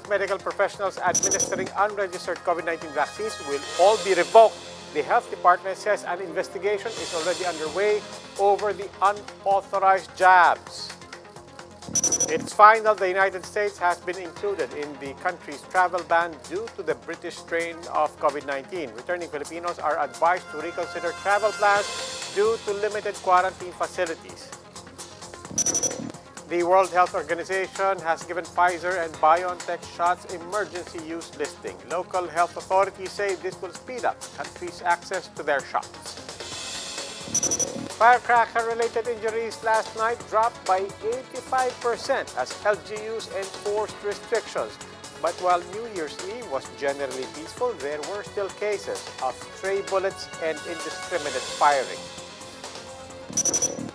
medical professionals administering unregistered COVID-19 vaccines will all be revoked. The health department says an investigation is already underway over the unauthorized jabs. It's final, the United States has been included in the country's travel ban due to the British strain of COVID-19. Returning Filipinos are advised to reconsider travel plans due to limited quarantine facilities. The World Health Organization has given Pfizer and BioNTech shots emergency use listing. Local health authorities say this will speed up the country's access to their shots. Firecracker-related injuries last night dropped by 85% as LGUs enforced restrictions. But while New Year's Eve was generally peaceful, there were still cases of stray bullets and indiscriminate firing.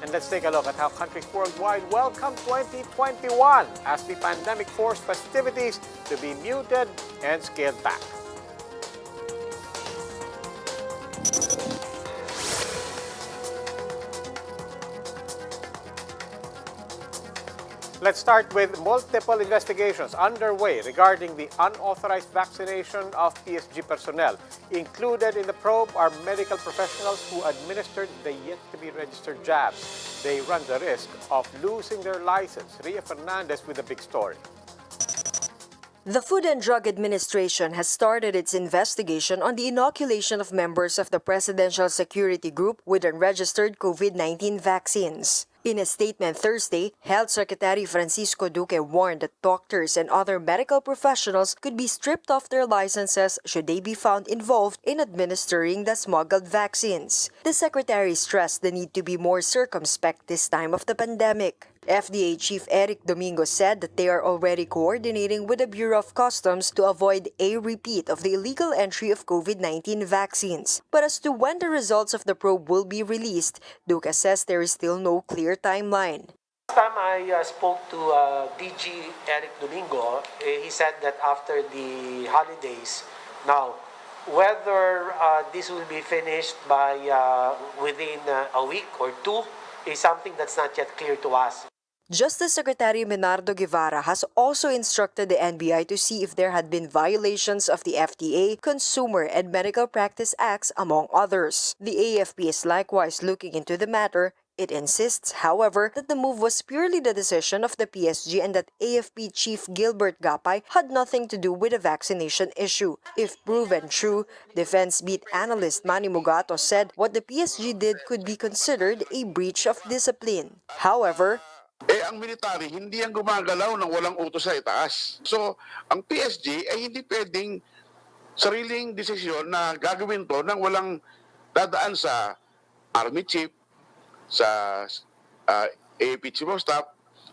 And let's take a look at how countries worldwide welcome 2021 as the pandemic forced festivities to be muted and scaled back. Let's start with multiple investigations underway regarding the unauthorized vaccination of PSG personnel. Included in the probe are medical professionals who administered the yet-to-be-registered jabs. They run the risk of losing their license. Ria Fernandez with a big story. The Food and Drug Administration has started its investigation on the inoculation of members of the Presidential Security Group with unregistered COVID-19 vaccines. In a statement Thursday, Health Secretary Francisco Duque warned that doctors and other medical professionals could be stripped of their licenses should they be found involved in administering the smuggled vaccines. The Secretary stressed the need to be more circumspect this time of the pandemic. FDA Chief Eric Domingo said that they are already coordinating with the Bureau of Customs to avoid a repeat of the illegal entry of COVID-19 vaccines. But as to when the results of the probe will be released, Duque says there is still no clear timeline. Last time I spoke to DG Eric Domingo, he said that after the holidays, now whether this will be finished by within a week or two is something that's not yet clear to us. Justice Secretary Menardo Guevara has also instructed the NBI to see if there had been violations of the FDA, Consumer and Medical Practice Acts, among others. The AFP is likewise looking into the matter. It insists, however, that the move was purely the decision of the PSG and that AFP Chief Gilbert Gapay had nothing to do with the vaccination issue. If proven true, defense beat analyst Manny Mugato said what the PSG did could be considered a breach of discipline. However, ang military, hindi yan gumagalaw ng walang utos sa itaas. So, ang PSG ay hindi pwedeng sariling desisyon na gagawin to nang walang dadaan sa Army Chief, sa AFP Chief of Staff,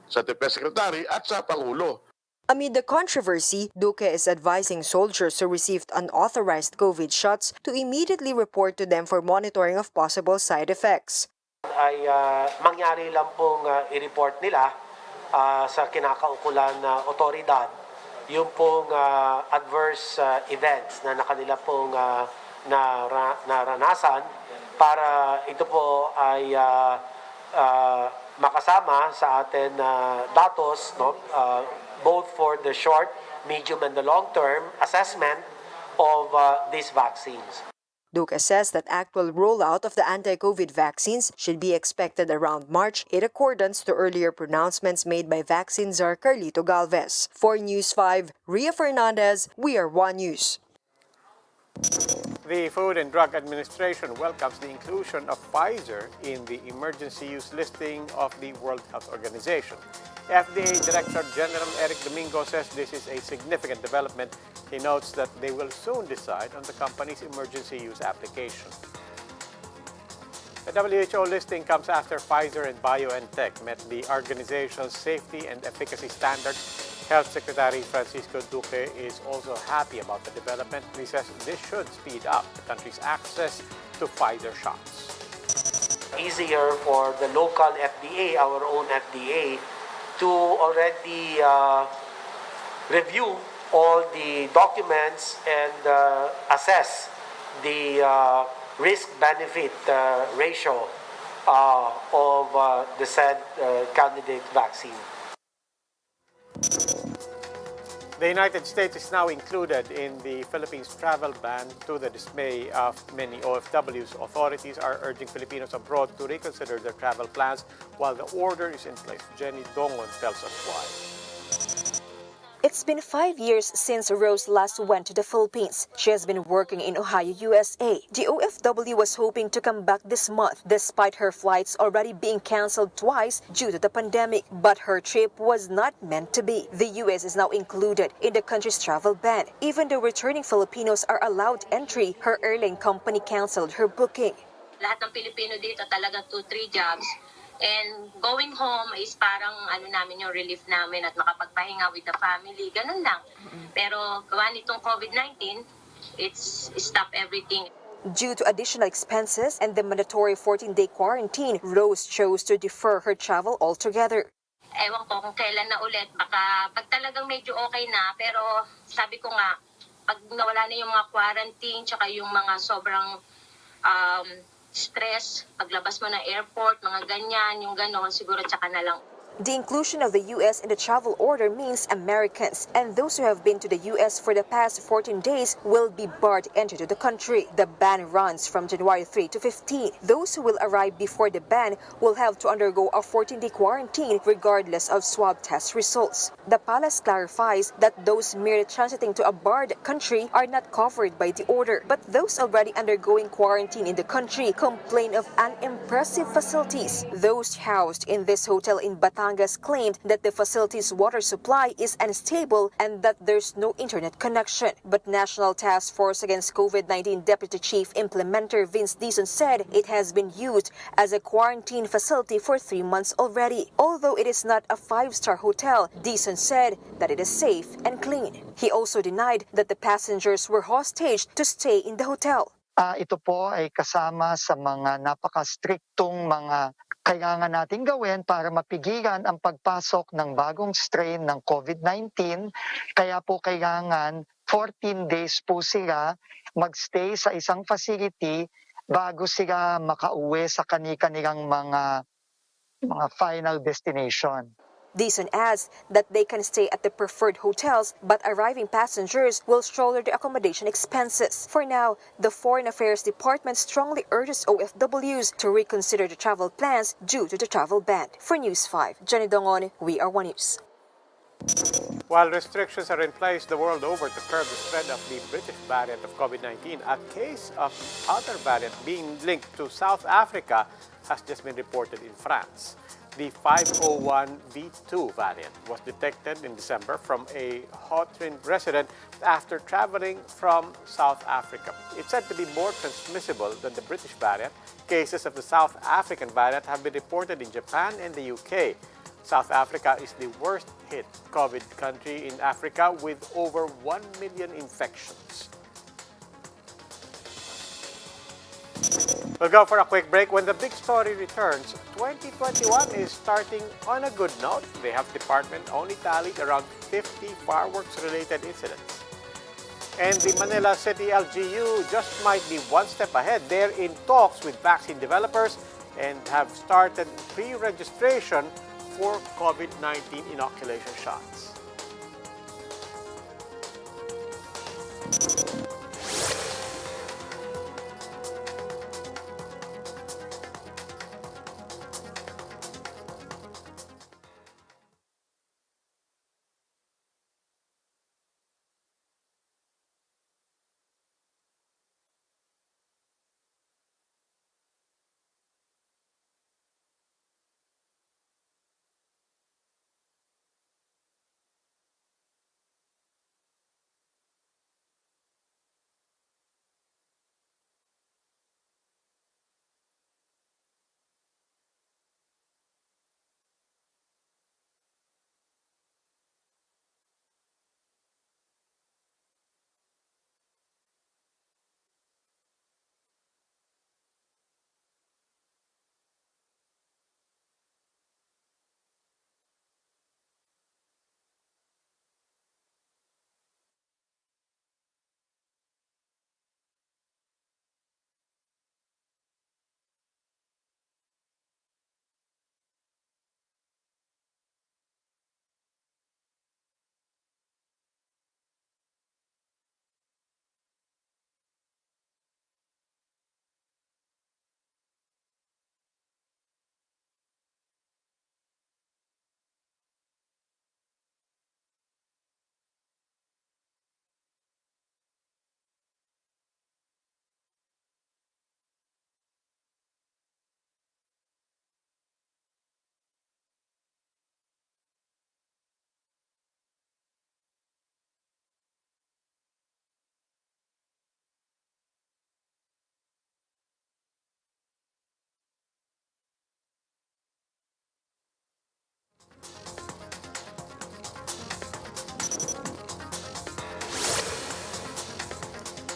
sa Defense Secretary at sa Pangulo. Amid the controversy, Duque is advising soldiers who received unauthorized COVID shots to immediately report to them for monitoring of possible side effects. Ay mangyari lang pong i-report nila sa kinakaukulan na otoridad yung pong adverse events na nakanila pong naranasan para ito po ay makasama sa atin datos, no? Both for the short, medium, and the long-term assessment of these vaccines. Duque says that actual rollout of the anti-COVID vaccines should be expected around March in accordance to earlier pronouncements made by vaccine czar Carlito Galvez. For News 5, Ria Fernandez, We Are One News. The Food and Drug Administration welcomes the inclusion of Pfizer in the emergency use listing of the World Health Organization. FDA Director General Eric Domingo says this is a significant development. He notes that they will soon decide on the company's emergency use application. The WHO listing comes after Pfizer and BioNTech met the organization's safety and efficacy standards. Health Secretary Francisco Duque is also happy about the development. He says this should speed up the country's access to Pfizer shots. Easier for the local FDA, our own FDA, to already review all the documents and assess the risk-benefit ratio of the said candidate vaccine. The United States is now included in the Philippines travel ban to the dismay of many OFWs. Authorities are urging Filipinos abroad to reconsider their travel plans while the order is in place. Jenny Dongon tells us why. It's been 5 years since Rose last went to the Philippines. She has been working in Ohio, USA. The OFW was hoping to come back this month, despite her flights already being canceled twice due to the pandemic. But her trip was not meant to be. The US is now included in the country's travel ban. Even though returning Filipinos are allowed entry, her airline company canceled her booking. Lahat ng Pilipino dito talagang 2-3 jobs. And going home is parang namin yung relief namin at makapagpahinga with the family. Ganun lang. Pero gawa nitong COVID-19, it's stop everything. Due to additional expenses and the mandatory 14-day quarantine, Rose chose to defer her travel altogether. Ewan ko kung kailan na ulit. Baka pag talagang medyo okay na. Pero sabi ko nga, pag nawala na yung mga quarantine, tsaka yung mga sobrang stress, paglabas mo ng airport, mga ganyan, yung gano'n, siguro tsaka na lang. The inclusion of the U.S. in the travel order means Americans and those who have been to the U.S. for the past 14 days will be barred entry to the country. The ban runs from January 3 to 15. Those who will arrive before the ban will have to undergo a 14-day quarantine regardless of swab test results. The palace clarifies that those merely transiting to a barred country are not covered by the order, but those already undergoing quarantine in the country complain of unimpressive facilities. Those housed in this hotel in Batangas claimed that the facility's water supply is unstable and that there's no internet connection. But National Task Force Against COVID-19 Deputy Chief Implementer Vince Dizon said it has been used as a quarantine facility for 3 months already. Although it is not a 5-star hotel, Dizon said that it is safe and clean. He also denied that the passengers were hostaged to stay in the hotel. Ito po ay kasama sa mga napaka-striktong mga kailangan natin gawin para mapigilan ang pagpasok ng bagong strain ng COVID-19. Kaya po kailangan 14 days po sila magstay sa isang facility bago sila makauwi sa kanilang mga final destination. Dizon adds that they can stay at the preferred hotels, but arriving passengers will shoulder the accommodation expenses. For now, the Foreign Affairs Department strongly urges OFWs to reconsider the travel plans due to the travel ban. For News 5, Jenny Dongon, We Are One News. While restrictions are in place the world over to curb the spread of the British variant of COVID-19, a case of other variant being linked to South Africa has just been reported in France. The 501V2 variant was detected in December from a Hautrin resident after traveling from South Africa. It's said to be more transmissible than the British variant. Cases of the South African variant have been reported in Japan and the UK. South Africa is the worst hit COVID country in Africa with over 1 million infections. We'll go for a quick break. When the big story returns, 2021 is starting on a good note. The health department only tallied around 50 fireworks-related incidents. And the Manila City LGU just might be one step ahead. They're in talks with vaccine developers and have started pre-registration for COVID-19 inoculation shots.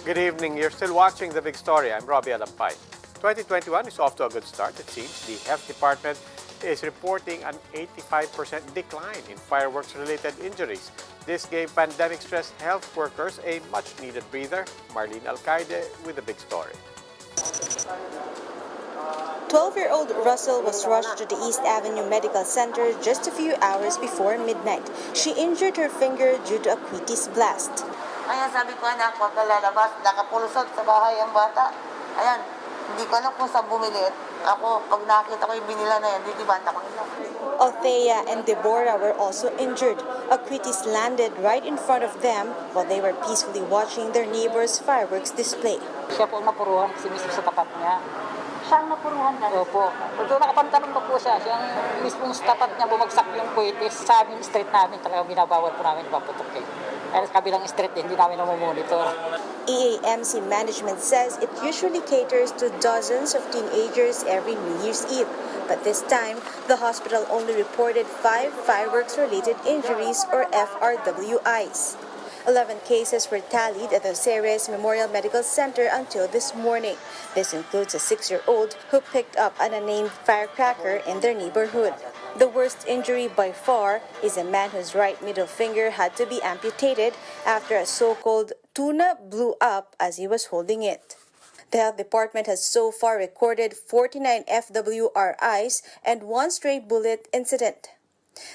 Good evening. You're still watching The Big Story. I'm Robbie Alampay. 2021 is off to a good start. It seems the Health Department is reporting an 85% decline in fireworks-related injuries. This gave pandemic-stressed health workers a much-needed breather. Marlene Alcaide with The Big Story. 12-year-old Russell was rushed to the East Avenue Medical Center just a few hours before midnight. She injured her finger due to a quitis blast. Kaya sabi ko, anak, huwag ka lalabas. Nakapulusot sa bahay ang bata. Ayan, hindi ko alam kung saan bumili. Ako, pag nakita ko yung binila na yan, didibanta ko nila. Althea and Deborah were also injured. A quitis landed right in front of them while they were peacefully watching their neighbor's fireworks display. Siya po napuruhan kasi mismo sa tapat niya. Siyang napuruhan na? Opo. Ito nakapantalon pa po siya. Siyang mismo sa tapat niya bumagsak yung quitis. Sa aming street namin, talagang binabawal po namin ipaputok kayo. Kaya sa kabilang street, hindi namin namumonitor. EAMC management says it usually caters to dozens of teenagers every New Year's Eve. But this time, the hospital only reported 5 fireworks-related injuries or FRWIs. 11 cases were tallied at the Ceres Memorial Medical Center until this morning. This includes a 6-year-old who picked up an unnamed firecracker in their neighborhood. The worst injury by far is a man whose right middle finger had to be amputated after a so-called tuna blew up as he was holding it. The health department has so far recorded 49 FWRIs and 1 stray bullet incident.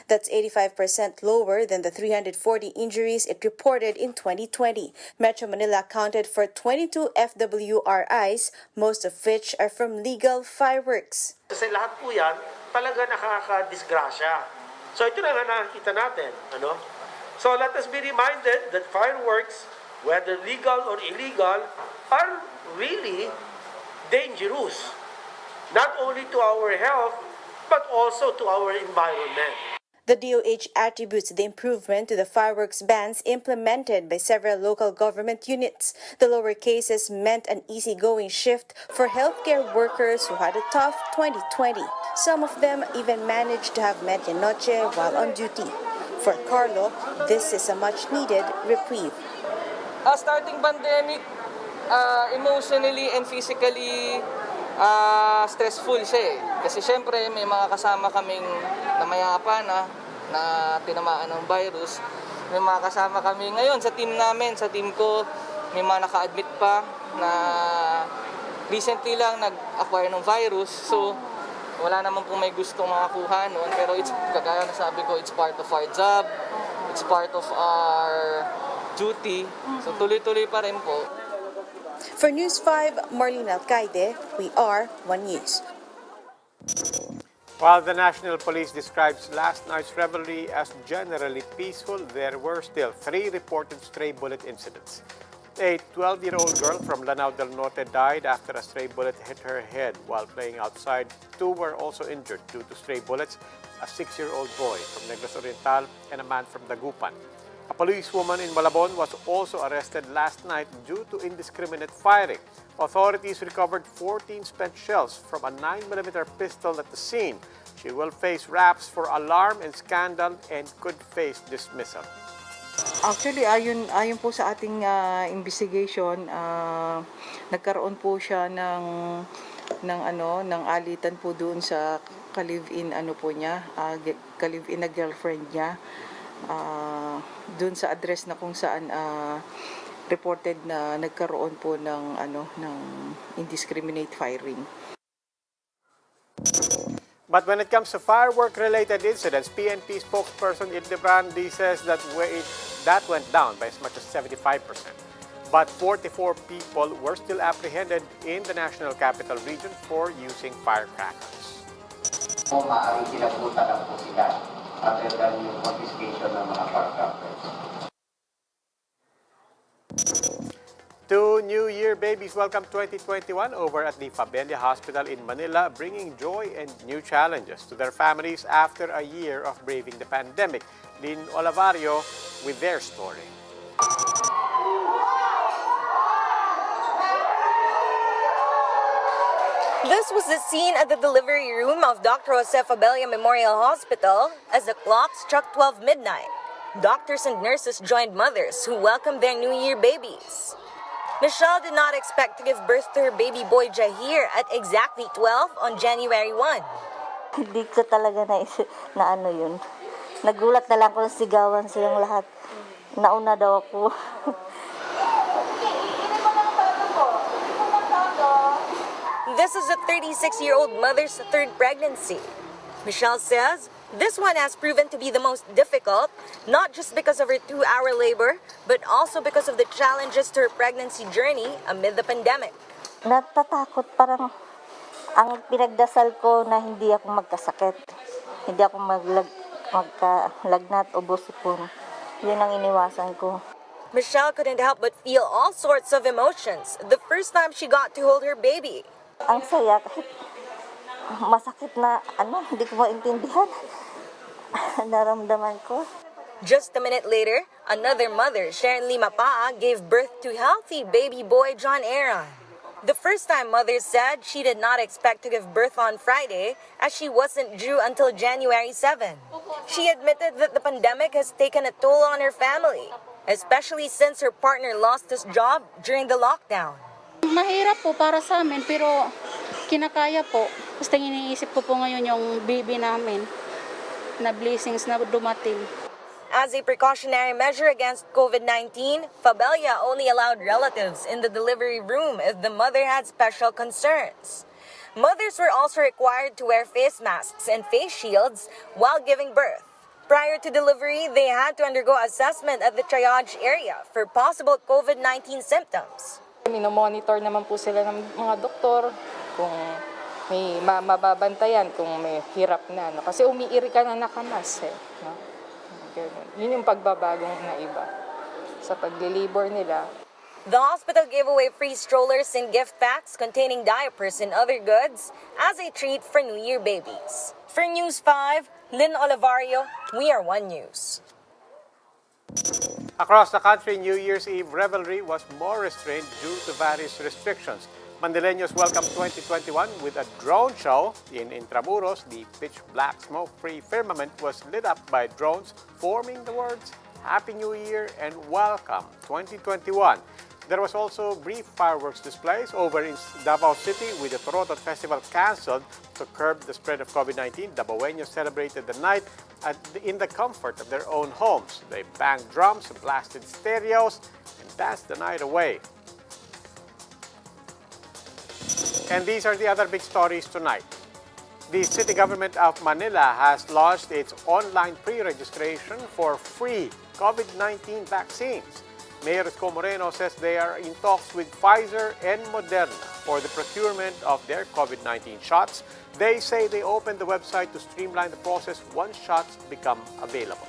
That's 85% lower than the 340 injuries it reported in 2020. Metro Manila accounted for 22 FWRIs, most of which are from legal fireworks. Kasi lahat po yan, talaga nakakadisgrasya. So ito na nga nakikita natin. Ano? So let us be reminded that fireworks, whether legal or illegal, are really dangerous. Not only to our health, but also to our environment. The DOH attributes the improvement to the fireworks bans implemented by several local government units. The lower cases meant an easygoing shift for healthcare workers who had a tough 2020. Some of them even managed to have medianoche while on duty. For Carlo, this is a much-needed reprieve. Starting pandemic, emotionally and physically stressful siya eh. Kasi syempre may mga kasama kaming namayapa na tinamaan ng virus. May mga kasama kami ngayon sa team namin, sa team ko, may mga naka-admit pa na recently lang nag-acquire ng virus. So wala naman po may gustong makakuha noon. Pero it's, kagaya na sabi ko, it's part of our job, it's part of our duty. So tuloy-tuloy pa rin po. For News 5, Marlene Alcaide, we are One News. While the National Police describes last night's revelry as generally peaceful, there were still 3 reported stray bullet incidents. A 12-year-old girl from Lanao del Norte died after a stray bullet hit her head while playing outside. 2 were also injured due to stray bullets, a 6-year-old boy from Negros Oriental and a man from Dagupan. A policewoman in Malabon was also arrested last night due to indiscriminate firing. Authorities recovered 14 spent shells from a 9mm pistol at the scene. She will face raps for alarm and scandal and could face dismissal. Actually, ayon po sa ating investigation, nagkaroon po siya ng alitan po doon sa ka-live-in po niya, ka-live-in na girlfriend niya. Doon sa address na kung saan reported na nagkaroon po ng indiscriminate firing. But when it comes to firework-related incidents, PNP spokesperson Ildebrandi says that went down by as much as 75%. But 44 people were still apprehended in the National Capital Region for using firecrackers. Maaaring sinabutan lang po sila other than yung confiscation ng mga firecrackers. 2 New Year babies welcome 2021 over at the Fabella Hospital in Manila, bringing joy and new challenges to their families after a year of braving the pandemic. Lynn Olavario with their story. This was the scene at the delivery room of Dr. Jose Fabella Memorial Hospital as the clock struck 12 midnight. Doctors and nurses joined mothers who welcomed their New Year babies. Michelle did not expect to give birth to her baby boy Jahir at exactly 12 on January 1. Hindi ko talaga na ano yun. Nagulat na lang kung sigawan silang lahat. Nauna daw ako. This is a 36-year-old mother's third pregnancy. Michelle says this one has proven to be the most difficult, not just because of her 2-hour labor, but also because of the challenges to her pregnancy journey amid the pandemic. Natatakot, parang ang pinagdasal ko na hindi ako magkasakit. Hindi ako magkalagnat o busipon. Yun ang iniwasan ko. Michelle couldn't help but feel all sorts of emotions the first time she got to hold her baby. Ang saya kahit masakit na hindi ko maintindihan. Naramdaman ko. Just a minute later, another mother, Sharon Limapaa, gave birth to healthy baby boy John Aaron. The first time mother said she did not expect to give birth on Friday as she wasn't due until January 7. She admitted that the pandemic has taken a toll on her family, especially since her partner lost his job during the lockdown. Mahirap po para sa amin pero kinakaya po. Basta iniisip ko po ngayon yung baby namin na blessings na dumating. As a precautionary measure against COVID-19, Fabella only allowed relatives in the delivery room if the mother had special concerns. Mothers were also required to wear face masks and face shields while giving birth. Prior to delivery, they had to undergo assessment at the triage area for possible COVID-19 symptoms. Minomonitor naman po sila ng mga doktor kung may mababantayan, kung may hirap na. No? Kasi umiiri ka na nakamas. No? Yun yung pagbabagong naiba sa pag-deliver nila. The hospital gave away free strollers and gift packs containing diapers and other goods as a treat for New Year babies. For News 5, Lynn Olivario, We Are One News. Across the country, New Year's Eve revelry was more restrained due to various restrictions. Mandileños welcomed 2021 with a drone show. In Intramuros, the pitch-black smoke-free firmament was lit up by drones forming the words Happy New Year and Welcome 2021. There was also brief fireworks displays over in Davao City with the Torotot Festival canceled to curb the spread of COVID-19. Davaoeños celebrated the night in the comfort of their own homes. They banged drums, blasted stereos, and danced the night away. And these are the other big stories tonight. The city government of Manila has launched its online pre-registration for free COVID-19 vaccines. Mayor Isko Moreno says they are in talks with Pfizer and Moderna for the procurement of their COVID-19 shots. They say they opened the website to streamline the process once shots become available.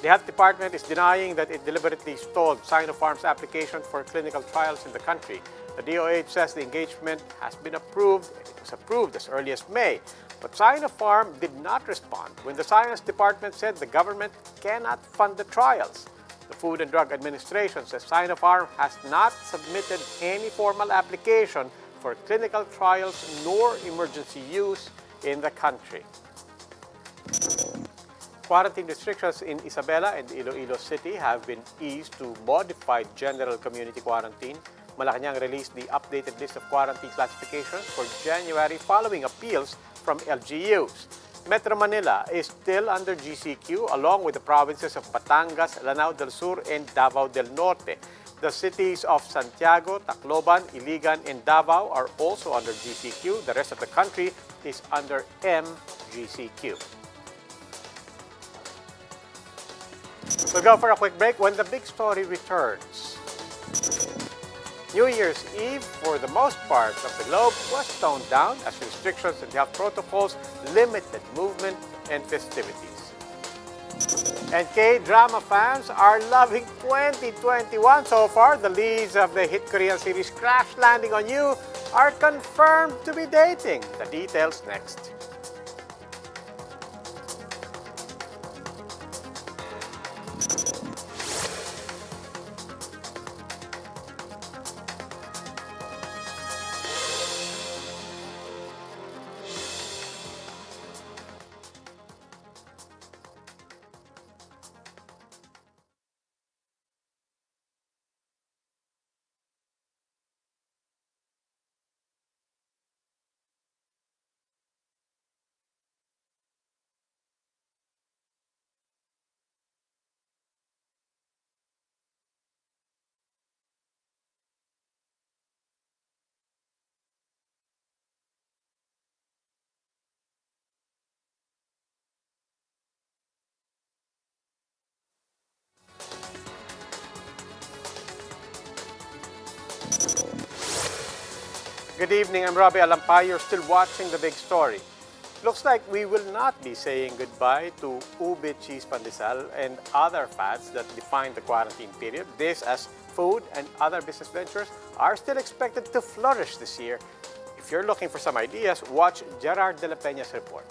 The Health Department is denying that it deliberately stalled Sinopharm's application for clinical trials in the country. The DOH says the engagement has been approved, and it was approved as early as May. But Sinopharm did not respond when the Science Department said the government cannot fund the trials. The Food and Drug Administration says Sinopharm has not submitted any formal application for clinical trials nor emergency use in the country. Quarantine restrictions in Isabela and Iloilo City have been eased to modified general community quarantine. Malacanang released the updated list of quarantine classifications for January following appeals from LGUs. Metro Manila is still under GCQ along with the provinces of Batangas, Lanao del Sur, and Davao del Norte. The cities of Santiago, Tacloban, Iligan, and Davao are also under GCQ. The rest of the country is under MGCQ. We'll go for a quick break when the big story returns. New Year's Eve, for the most part of the globe, was toned down as restrictions and health protocols limited movement and festivities. And K-drama fans are loving 2021 so far. The leads of the hit Korean series Crash Landing on You are confirmed to be dating. The details next. Good evening, I'm Robbie Alampay. You're still watching The Big Story. Looks like we will not be saying goodbye to ube cheese pandesal and other fads that define the quarantine period. This, as food and other business ventures are still expected to flourish this year. If you're looking for some ideas, watch Gerard de la Peña's report.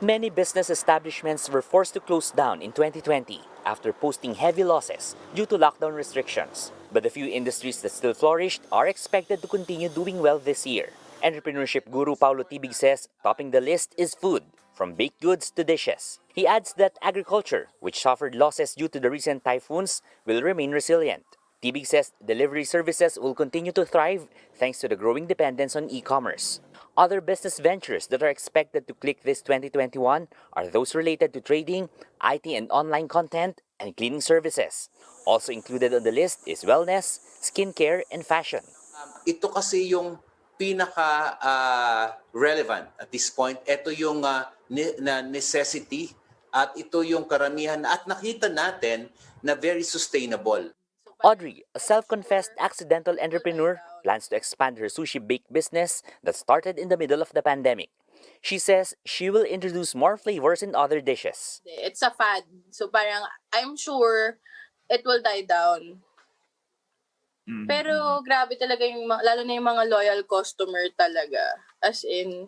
Many business establishments were forced to close down in 2020 after posting heavy losses due to lockdown restrictions. But the few industries that still flourished are expected to continue doing well this year. Entrepreneurship guru Paulo Tibig says topping the list is food, from baked goods to dishes. He adds that agriculture, which suffered losses due to the recent typhoons, will remain resilient. Tibig says delivery services will continue to thrive thanks to the growing dependence on e-commerce. Other business ventures that are expected to click this 2021 are those related to trading, IT and online content, and cleaning services. Also included on the list is wellness, skincare, and fashion. Ito kasi yung pinaka-relevant at this point. Ito yung necessity at ito yung karamihan at nakita natin na very sustainable. Audrey, a self-confessed accidental entrepreneur, plans to expand her sushi bake business that started in the middle of the pandemic. She says she will introduce more flavors in other dishes. It's a fad. So parang I'm sure it will die down. Pero grabe talaga yung lalo na yung mga loyal customer talaga. As in,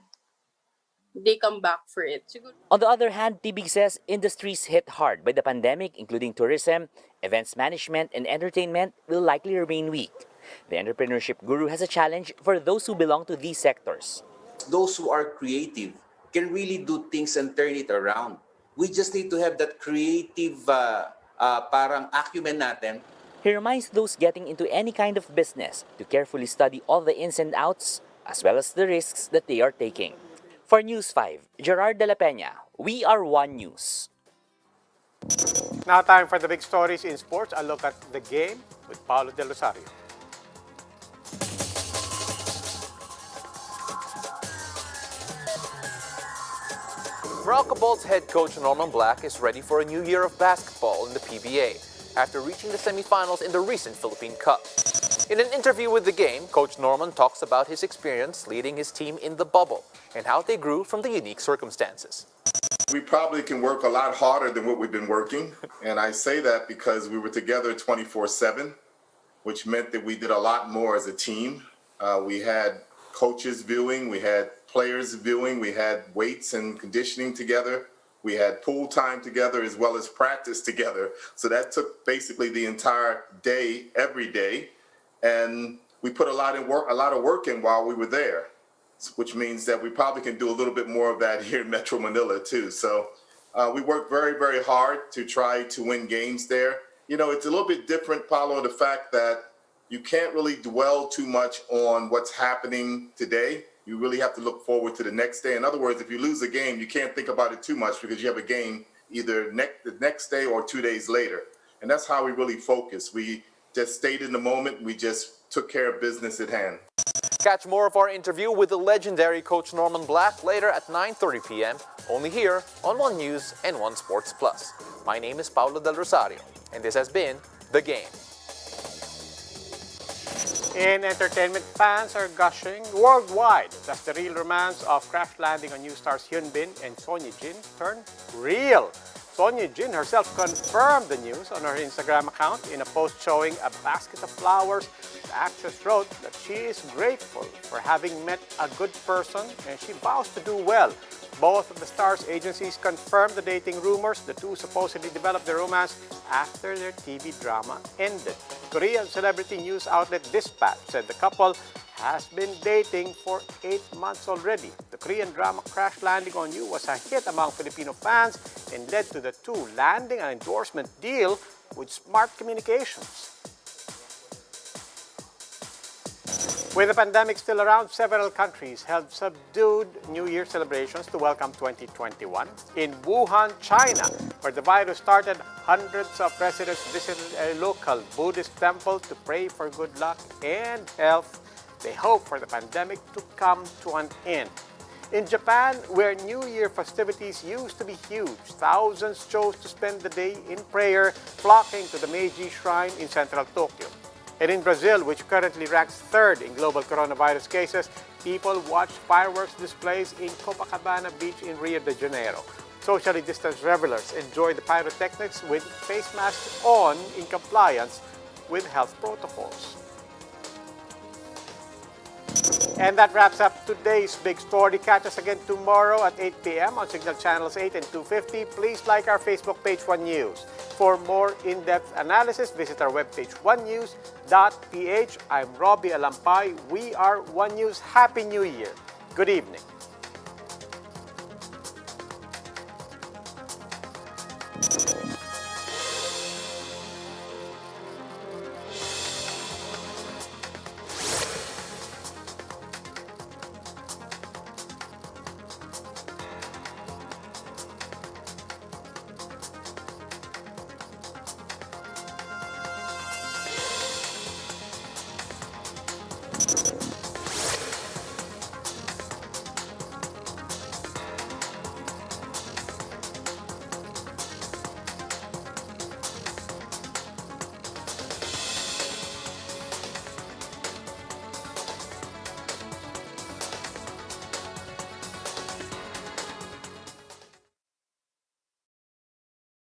they come back for it. On the other hand, Tibig says industries hit hard by the pandemic, including tourism, events management, and entertainment, will likely remain weak. The entrepreneurship guru has a challenge for those who belong to these sectors. Those who are creative can really do things and turn it around. We just need to have that creative parang acumen natin. He reminds those getting into any kind of business to carefully study all the ins and outs, as well as the risks that they are taking. For News 5, Gerard de la Peña, we are One News. Now time for the big stories in sports. A look at the game with Paulo Del Rosario. Meralco Bolts head coach Norman Black is ready for a new year of basketball in the PBA after reaching the semifinals in the recent Philippine Cup. In an interview with The Game, Coach Norman talks about his experience leading his team in the bubble and how they grew from the unique circumstances. We probably can work a lot harder than what we've been working, and I say that because we were together 24/7, which meant that we did a lot more as a team. We had coaches viewing, we had players viewing, we had weights and conditioning together, we had pool time together as well as practice together. So that took basically the entire day, every day, and we put a lot of work in while we were there, which means that we probably can do a little bit more of that here in Metro Manila too. So we worked very, very hard to try to win games there. You know, it's a little bit different, Paulo, the fact that you can't really dwell too much on what's happening today. You really have to look forward to the next day. In other words, if you lose a game, you can't think about it too much because you have a game either the next day or 2 days later. And that's how we really focus. We just stayed in the moment. We just took care of business at hand. Catch more of our interview with the legendary Coach Norman Black later at 9:30 p.m. only here on One News and One Sports Plus. My name is Paulo Del Rosario, and this has been The Game. In entertainment, fans are gushing worldwide as the real romance of crash landing on new stars Hyun Bin and Son Ye Jin turned real. Son Ye Jin herself confirmed the news on her Instagram account in a post showing a basket of flowers. The actress wrote that she is grateful for having met a good person and she vows to do well. Both of the stars' agencies confirmed the dating rumors. The two supposedly developed their romance after their TV drama ended. Korean celebrity news outlet Dispatch said the couple has been dating for 8 months already. The Korean drama Crash Landing on You was a hit among Filipino fans and led to the two landing an endorsement deal with Smart Communications. With the pandemic still around, several countries held subdued New Year celebrations to welcome 2021. In Wuhan, China, where the virus started, hundreds of residents visited a local Buddhist temple to pray for good luck and health. They hope for the pandemic to come to an end. In Japan, where New Year festivities used to be huge, thousands chose to spend the day in prayer, flocking to the Meiji Shrine in central Tokyo. And in Brazil, which currently ranks third in global coronavirus cases, people watched fireworks displays in Copacabana Beach in Rio de Janeiro. Socially distanced revelers enjoy the pyrotechnics with face masks on in compliance with health protocols. And that wraps up today's big story. Catch us again tomorrow at 8 p.m. on Signal Channels 8 and 250. Please like our Facebook page, One News. For more in-depth analysis, visit our webpage, onenews.ph. I'm Robbie Alampay. We are One News. Happy New Year. Good evening.